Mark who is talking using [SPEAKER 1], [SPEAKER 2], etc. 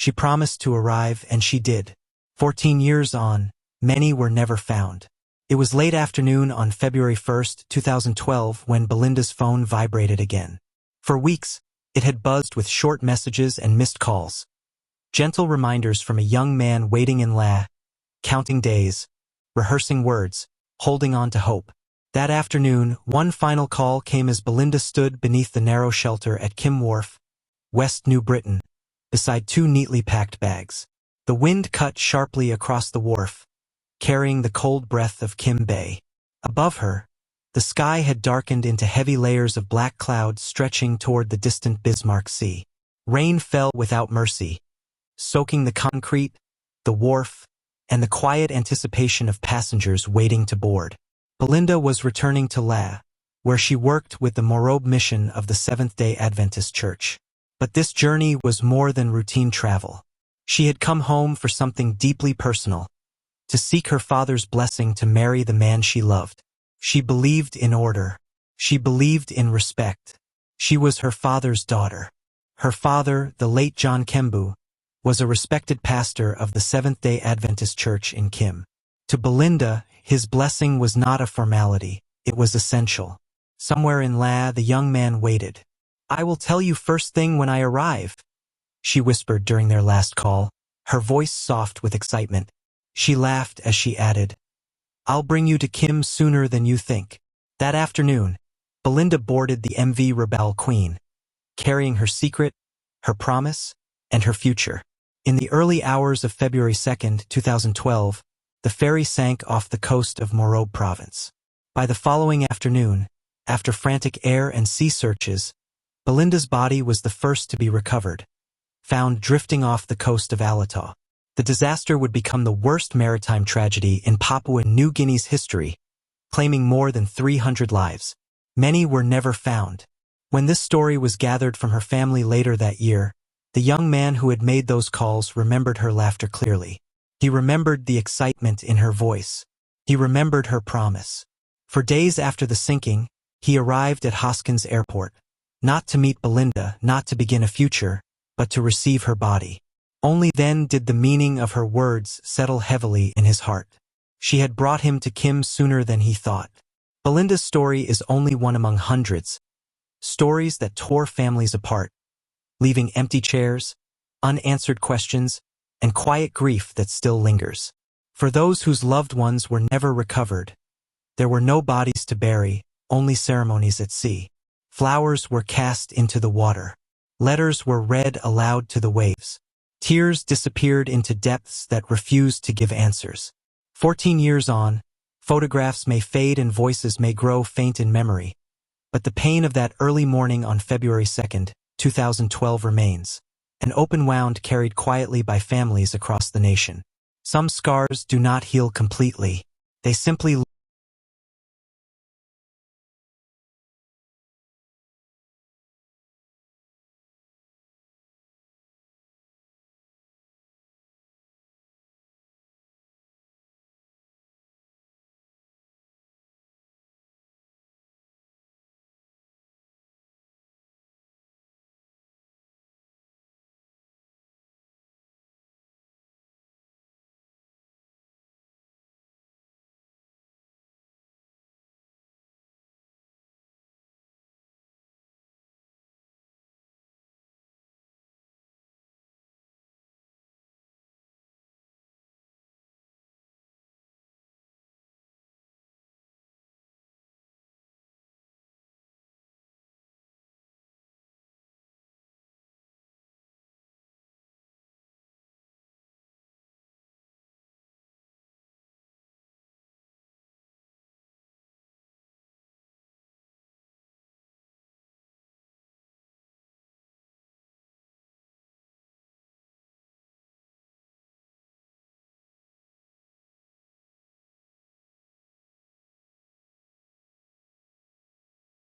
[SPEAKER 1] She promised to arrive, and she did. 14 years on, many were never found. It was late afternoon on February 1st, 2012, when Belinda's phone vibrated again. For weeks, it had buzzed with short messages and missed calls. Gentle reminders from a young man waiting in La, counting days, rehearsing words, holding on to hope. That afternoon, one final call came as Belinda stood beneath the narrow shelter at Kim Wharf, West New Britain, beside two neatly packed bags. The wind cut sharply across the wharf, carrying the cold breath of Kim Bay. Above her, the sky had darkened into heavy layers of black clouds stretching toward the distant Bismarck Sea. Rain fell without mercy, soaking the concrete, the wharf, and the quiet anticipation of passengers waiting to board. Belinda was returning to La, where she worked with the Morobe mission of the Seventh-day Adventist Church. But this journey was more than routine travel. She had come home for something deeply personal, to seek her father's blessing to marry the man she loved. She believed in order. She believed in respect. She was her father's daughter. Her father, the late John Kembu, was a respected pastor of the Seventh-day Adventist Church in Kim. To Belinda, his blessing was not a formality, it was essential. Somewhere in La, the young man waited. "I will tell you first thing when I arrive," she whispered during their last call, her voice soft with excitement. She laughed as she added, "I'll bring you to Kim sooner than you think." That afternoon, Belinda boarded the MV Rabaul Queen, carrying her secret, her promise, and her future. In the early hours of February 2nd, 2012, the ferry sank off the coast of Morobe province. By the following afternoon, after frantic air and sea searches, Belinda's body was the first to be recovered, found drifting off the coast of Alitaw. The disaster would become the worst maritime tragedy in Papua New Guinea's history, claiming more than 300 lives. Many were never found. When this story was gathered from her family later that year, the young man who had made those calls remembered her laughter clearly. He remembered the excitement in her voice. He remembered her promise. For days after the sinking, he arrived at Hoskins Airport, not to meet Belinda, not to begin a future, but to receive her body. Only then did the meaning of her words settle heavily in his heart. She had brought him to Kim sooner than he thought. Belinda's story is only one among hundreds, stories that tore families apart, leaving empty chairs, unanswered questions, and quiet grief that still lingers. For those whose loved ones were never recovered, there were no bodies to bury, only ceremonies at sea. Flowers were cast into the water. Letters were read aloud to the waves. Tears disappeared into depths that refused to give answers. 14 years on, photographs may fade and voices may grow faint in memory, but the pain of that early morning on February 2nd, 2012 remains, an open wound carried quietly by families across the nation. Some scars do not heal completely. They simply